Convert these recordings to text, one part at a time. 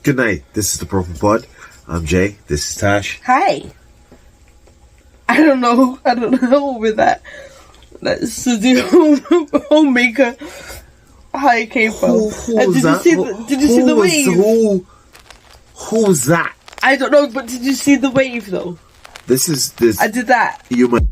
Good night. This is the Purple Pod. I'm Jay. This is Tash. Hi. I don't know with that. That's the homemaker. How it came from. Did you see the wave? Who's that? I don't know, but did you see the wave though? This. I did that. You might.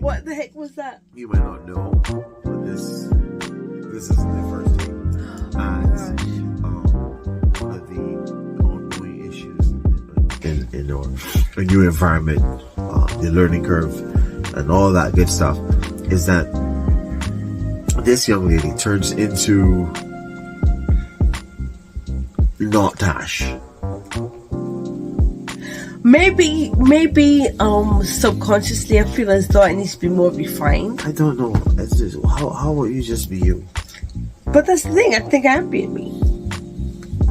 What the heck was that? You might not know, but this isn't the first thing. And one of the ongoing issues in our new environment, the learning curve, and all that good stuff, is that this young lady turns into not Tash. Maybe subconsciously I feel as though it needs to be more refined. I don't know. It's just, how will you just be you? But that's the thing, I think I'm being me.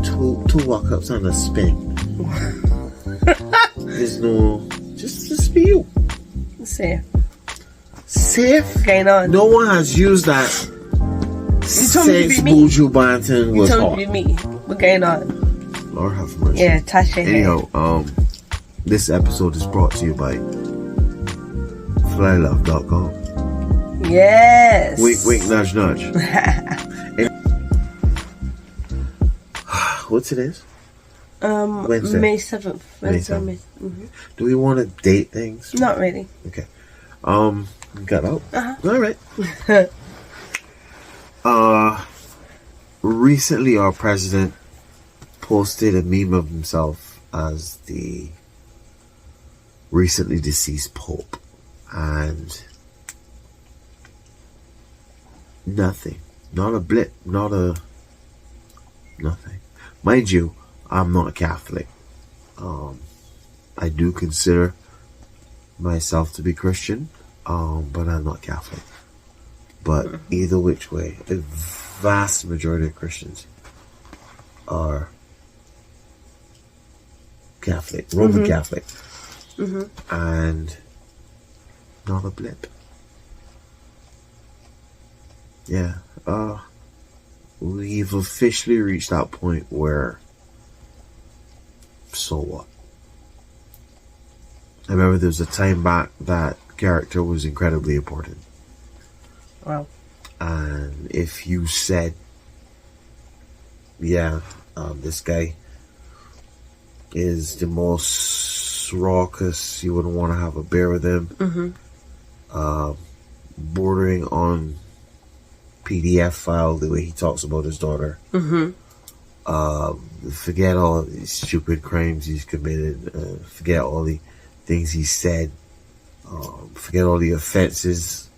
Two walk-ups and a spin. There's no... Just be you. Safe. Safe? Going on. No one has used that since Buju Banton was hot. You told me to be me. We're going on. Lord have mercy. Yeah, Tasha. Anyhow, this episode is brought to you by flylove.com. Yes. Wink, wink, nudge, nudge. What's it is? Wednesday. May 7th. May 7th. Do we want to date things? Not really. Okay. Got out. All right. Recently our president posted a meme of himself as the recently deceased Pope, and nothing, not a blip, nothing. Mind you, I'm not Catholic. I do consider myself to be Christian, but I'm not Catholic. But either which way, the vast majority of Christians are Catholic, Roman Catholic. And not a blip. Yeah. We've officially reached that point where, so what? I remember there was a time back that character was incredibly important. Wow. And if you said, this guy is the most raucous, you wouldn't want to have a beer with him, bordering on PDF file the way he talks about his daughter, forget all the stupid crimes he's committed, forget all the things he said, forget all the offenses,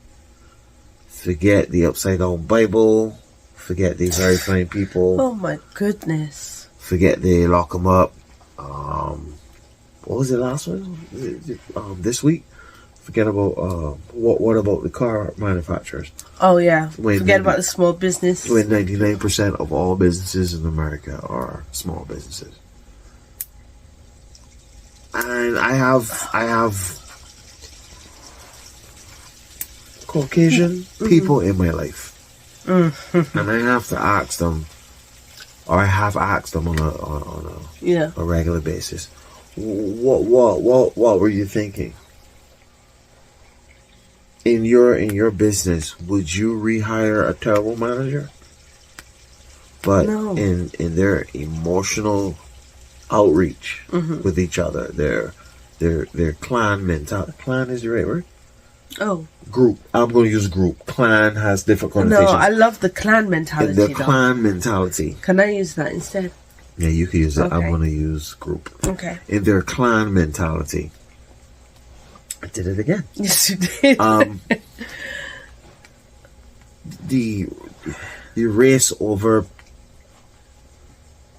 forget the upside down Bible, forget the very fine people. Oh my goodness. Forget they lock him up. What was the last one? This week? Forget about what about the car manufacturers? Oh yeah. Forget about the small business. When 99% of all businesses in America are small businesses. And I have Caucasian people in my life. And I have to ask them, or I have asked them on a regular basis, what were you thinking? In your business, would you rehire a terrible manager? But no. in their emotional outreach with each other, their clan mentality. Clan is the right word? Oh. Group. I'm going to use group. Clan has different connotations. No, I love the clan mentality. The clan mentality. Can I use that instead? Yeah, you can use it. Okay. I'm going to use group. Okay. In their clan mentality. I did it again. Yes, you did. The race over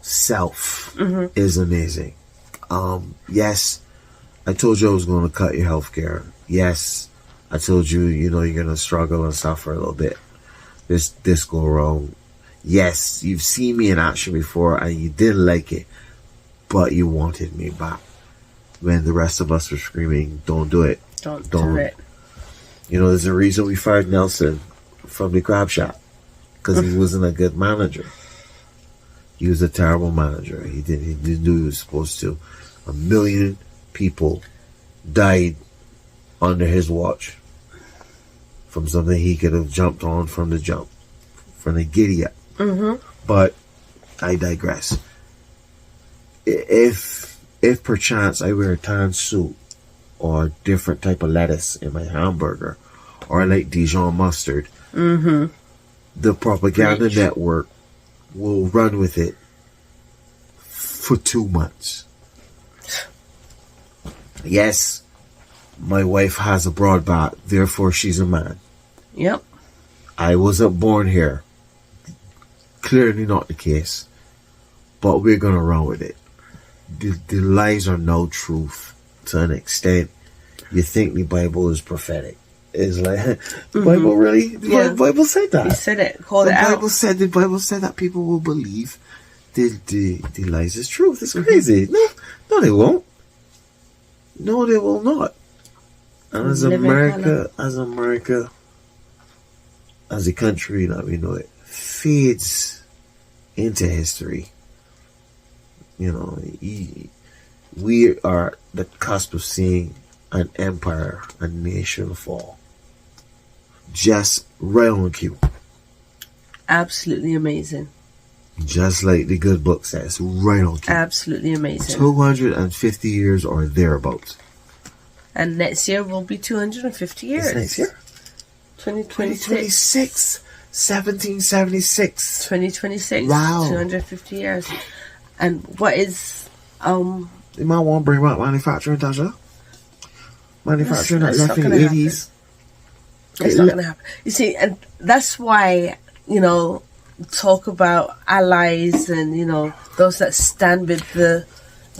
self is amazing. Yes, I told you I was going to cut your healthcare. Yes, I told you, you're going to struggle and suffer a little bit. This go wrong. Yes, you've seen me in action before and you didn't like it, but you wanted me back. when the rest of us were screaming, "Don't do it! Don't Don't." do it. You know, there's a reason we fired Nelson from the crab shop, because he wasn't a good manager. He was a terrible manager. He didn't do what he was supposed to. 1 million people died under his watch from something he could have jumped on from the jump, from the giddy up. But I digress. If perchance I wear a tan suit or a different type of lettuce in my hamburger, or I like Dijon mustard, the propaganda network will run with it for 2 months. Yes, my wife has a broad back, therefore she's a man. Yep. I wasn't born here. Clearly not the case. But we're going to run with it. The lies are no truth to an extent. You think the Bible is prophetic. It's like, the Bible really? The Bible said that. He said it. Called it out. The Bible said that people will believe the lies is truth. It's crazy. No, they won't. No, they will not. And as America, as a country that we know it, fades into history. You know, we are at the cusp of seeing an empire, a nation fall. Just right on cue. Absolutely amazing. Just like the good book says, right on cue. Absolutely amazing. 250 years or thereabouts. And next year will be 250 years. It's next year? 2026. 1776. 2026. Wow. 250 years. And what is... You might want to bring back manufacturing, Tasha. Manufacturing that That's left in not the gonna 80s. It's not going to happen. You see, and that's why, you know, talk about allies and, you know, those that stand with the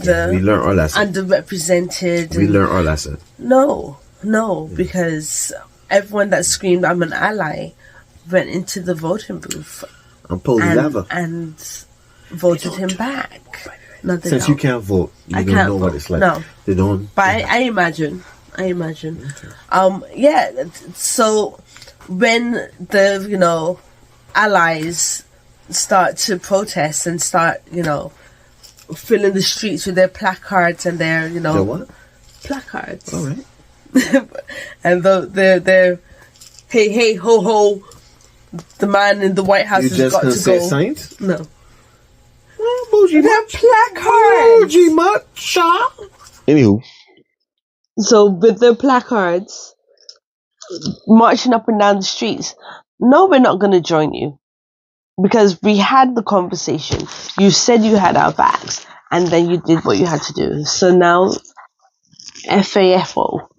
we learned our lesson. underrepresented. We learned our lesson. No, because everyone that screamed, "I'm an ally," went into the voting booth And pulled the lever. and voted him back. No, they Since don't. you can't vote, you I don't can't know what vote. it's like. No. They don't. But I imagine. Yeah. So when the, you know, allies start to protest and start, you know, filling the streets with their placards and their, you know, Their what? placards. All right. And they're hey ho ho, the man in the White House You has just got gonna to say go. signs? No, Bougie they're much. placards. Bougie much. Anywho. So with their placards, marching up and down the streets. No, we're not going to join you. Because we had the conversation. You said you had our backs. And then you did what you had to do. So now, FAFO.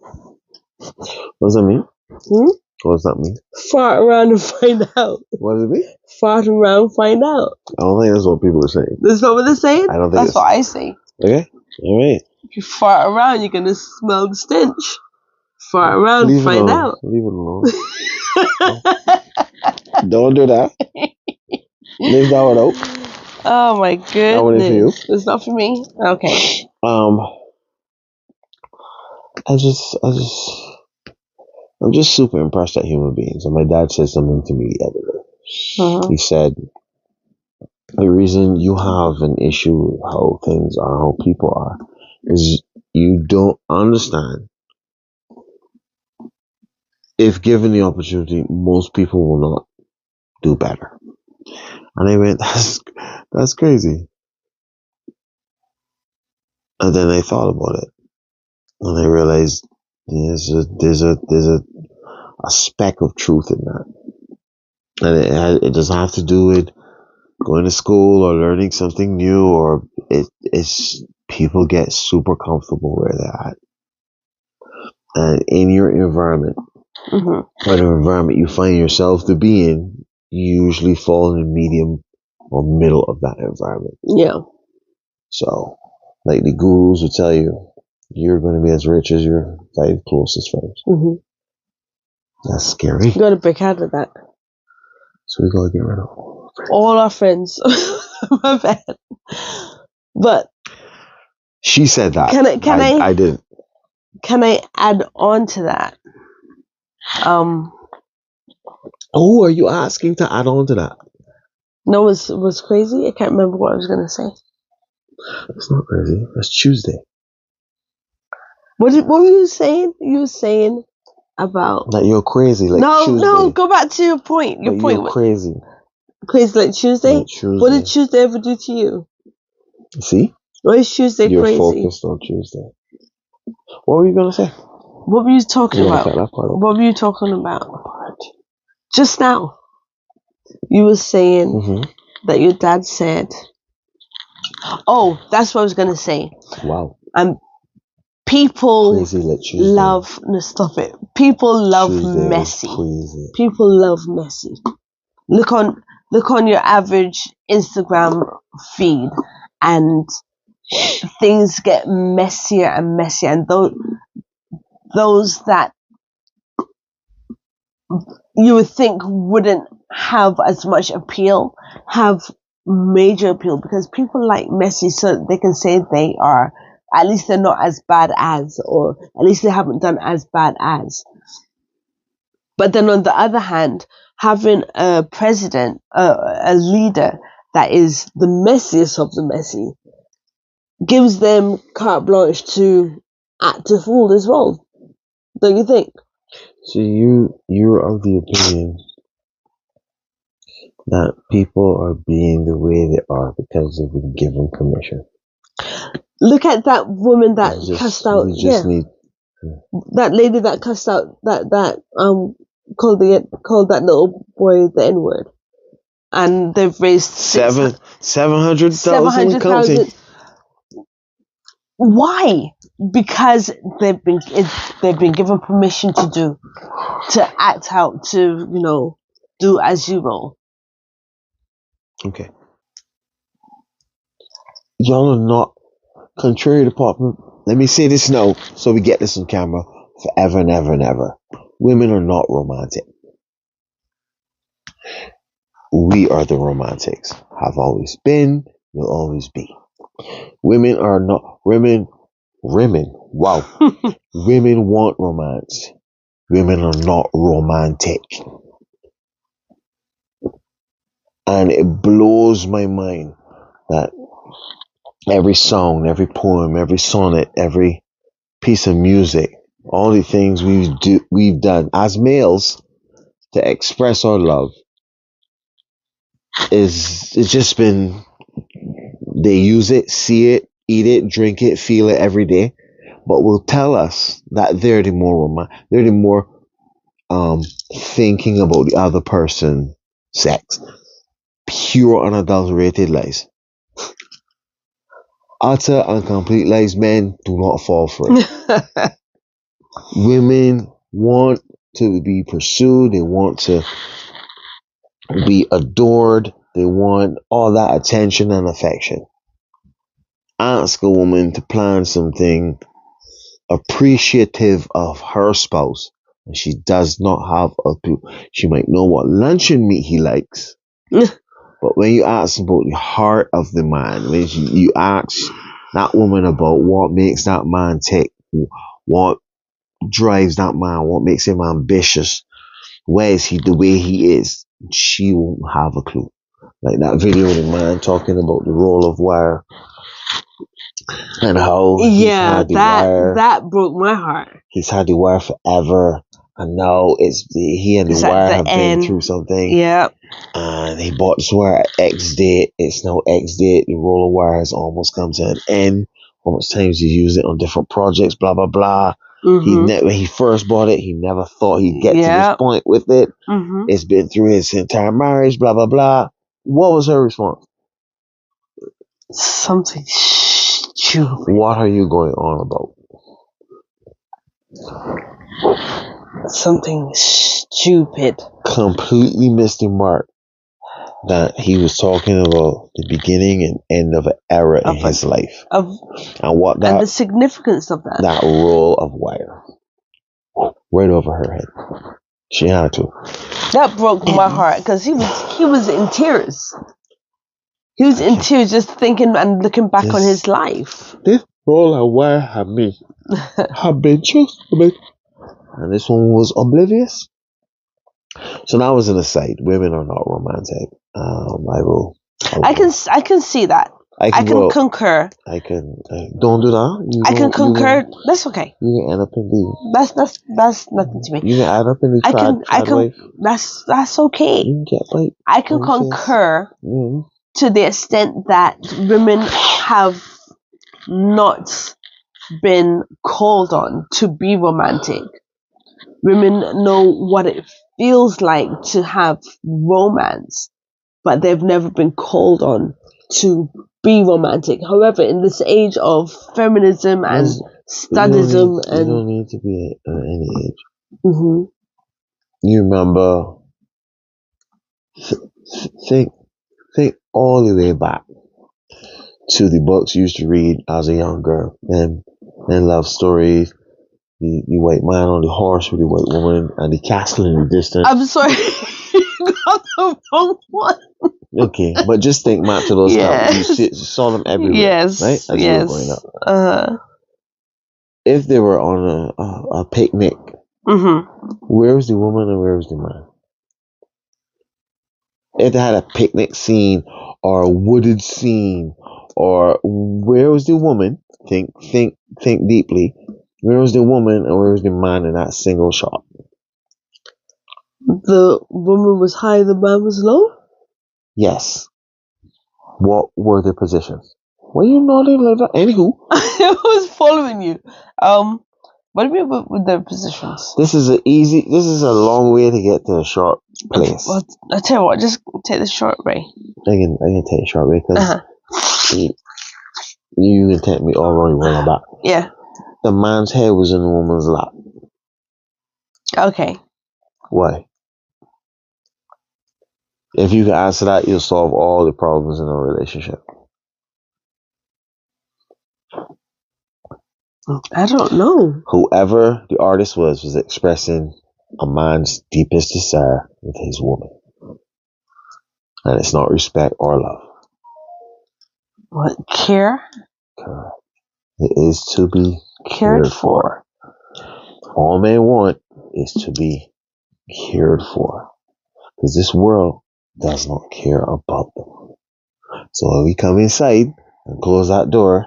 What does that mean? What does that mean? Fart around and find out. What does it mean? Fart around, find out. I don't think that's what people are saying. That's not what they're saying? I don't think That's what I say. Okay. All right. If you fart around, you're going to smell the stench. Fart around, Leave it find alone. out. Leave it alone. Don't do that. Leave that one out. Oh my goodness. That one is for you. It's not for me? Okay. I'm just super impressed at human beings. And my dad said something to me the other day. He said, the reason you have an issue with how things are, how people are, is you don't understand. If given the opportunity, most people will not do better. And I went, that's crazy. And then I thought about it. And I realized there's a speck of truth in that. And it doesn't have to do with going to school or learning something new, or it's people get super comfortable where they're at. And in your environment, whatever environment you find yourself to be in, you usually fall in the medium or middle of that environment. Yeah. So, like the gurus would tell you, you're going to be as rich as your 5 closest friends. That's scary. You got to break out of that. So we got to get rid of all our friends. My bad. But She said that. I didn't. Can I add on to that? Who are you asking to add on to that? No, was crazy. I can't remember what I was gonna say. It's not crazy. That's Tuesday. What were you saying? You were saying about that you're crazy. Like Tuesday. No. Go back to your point. Your point. You're crazy. Crazy like Tuesday? Like Tuesday. What did Tuesday ever do to you? See? Why is Tuesday you're crazy? You're focused on Tuesday. What were you gonna say? What were you talking about? What were you talking about? Just now. You were saying that your dad said. Oh, that's what I was gonna say. Wow. People love. No, stop it. People love messy. People love messy. Look on your average Instagram feed, and things get messier and messier, and those that you would think wouldn't have as much appeal have major appeal, because people like messy, so they can say they are, at least they're not as bad as, or at least they haven't done as bad as. But then on the other hand, having a president, a leader that is the messiest of the messy, gives them carte blanche to act a fool as well. Don't you think? So you're of the opinion that people are being the way they are because they've been given permission. Look at that woman that cussed out. That lady that cussed out that called that little boy the N-word, and they've raised 700,000. Why? Because they've been given permission to act out, to do as you will. Okay. Y'all are not, contrary to pop. Let me say this now, so we get this on camera forever and ever and ever. Women are not romantic. We are the romantics. Have always been, will always be. Women are not women. Wow. Women want romance. Women are not romantic. And it blows my mind that every song, every poem, every sonnet, every piece of music, all the things we've done as males to express our love it's just been, they use it, see it, eat it, drink it, feel it every day, but will tell us that they're the more thinking about the other person sex. Pure unadulterated lies. Utter and complete lies. Men, do not fall for it. Women want to be pursued. They want to be adored. They want all that attention and affection. Ask a woman to plan something appreciative of her spouse, and she does not have a clue. She might know what luncheon meat he likes, but when you ask about the heart of the man, when you ask that woman about what makes that man tick, what drives that man, what makes him ambitious, where is he the way he is, she won't have a clue. Like that video of the man talking about the roll of wire and how that broke my heart. He's had the wire forever, and now he and the wire have been through something. Yeah. And he bought this wire at X date. It's now X date. The roll of wire has almost come to an end. How much times he used it on different projects, blah blah blah. When he first bought it, he never thought he'd get to this point with it. It's been through his entire marriage, blah blah blah. What was her response? Something stupid. What are you going on about? Something stupid. Completely missed the mark that he was talking about the beginning and end of an era in his life. And the significance of that. That roll of wire. Right over her head. She had to. That broke my heart, because he was in tears. He was in tears just thinking and looking back on his life. Roll and wire have me. Have been just a bit. And this one was oblivious. So that was an aside. Women are not romantic. I can see that. I can concur. Don't do that. I can concur. That's okay. You can end up in the. That's nothing to me. You can end up in the. I can. That's okay. You can get like. I can concur to the extent that women have not been called on to be romantic. Women know what it feels like to have romance, but they've never been called on to be romantic. However, in this age of feminism and studism, you don't need to be at any age. Mm-hmm. You remember? Think all the way back to the books you used to read as a young girl, and love stories. The white man on the horse with the white woman and the castle in the distance. I'm sorry, you got the wrong one. Okay, but just think back to those times. You saw them everywhere, yes, right? As you were growing up. If they were on a picnic, where was the woman and where was the man? If they had a picnic scene or a wooded scene, or where was the woman? Think deeply. Where was the woman and where was the man in that single shot? The woman was high, the man was low? Yes. What were their positions? Why are you nodding like that? Anywho. I was following you. What do you mean with their positions? This is a long way to get to a short place. Well, I tell you what, just take the short way. I can take the short way because you can take me all wrong way back. Yeah. The man's head was in the woman's lap. Okay. Why? If you can answer that, you'll solve all the problems in a relationship. I don't know. Whoever the artist was expressing a man's deepest desire with his woman. And it's not respect or love. What? Care? Correct. It is to be cared for. All men want is to be cared for. Because this world does not care about them. So when we come inside and close that door,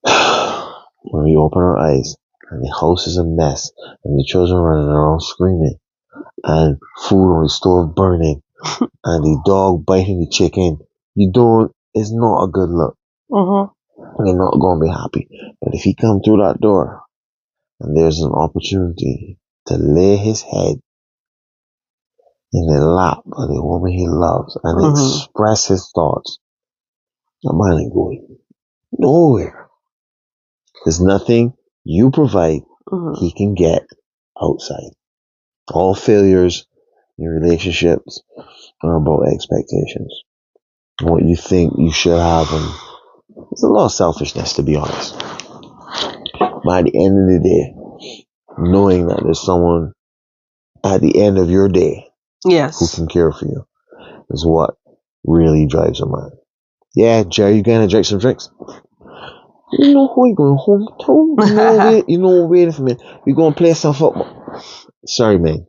when we open our eyes and the house is a mess and the children running around screaming and food on the stove burning and the dog biting the chicken, it's not a good look. You're not going to be happy. But if he come through that door and there's an opportunity to lay his head in the lap of the woman he loves and express his thoughts, that man ain't going nowhere. There's nothing you provide he can get outside. All failures in relationships are about expectations. What you think you should have, and it's a lot of selfishness, to be honest. By the end of the day, knowing that there's someone at the end of your day who can care for you is what really drives a man. Yeah, Jerry, you gonna drink some drinks? You know who you going home to? Wait a minute. We gonna play some football. Sorry, man.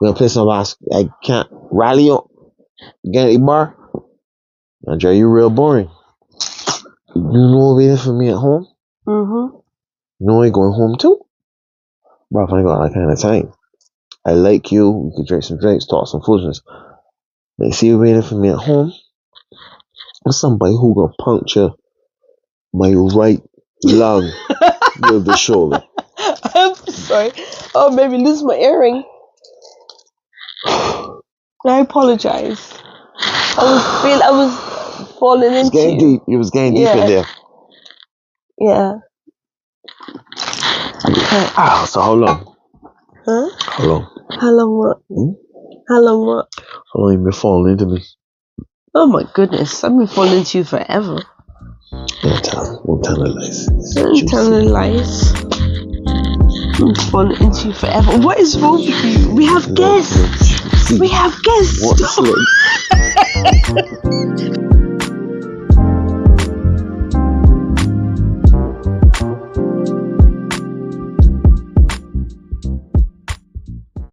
We're gonna play some basketball. I can't rally up. Get a bar. Now, Jerry, you're real boring. You waiting for me at home? You know I ain't going home too? Bro, if I ain't got that kind of time. I like you. We could drink some drinks, talk some foolishness. But you see you waiting for me at home? There's somebody who gonna puncture my right lung with the shoulder. I'm sorry. Oh, maybe lose my earring. I apologize. I was falling into. Getting deep. It was getting deep in there. Yeah. Okay. So how long? Huh? How long? How long what? How long what? How long you been falling into me? Oh my goodness, I've been falling into you forever. Don't tell the lies. Don't tell the lies. I'm falling into you forever. What is wrong with you? We have guests. We have guests. What's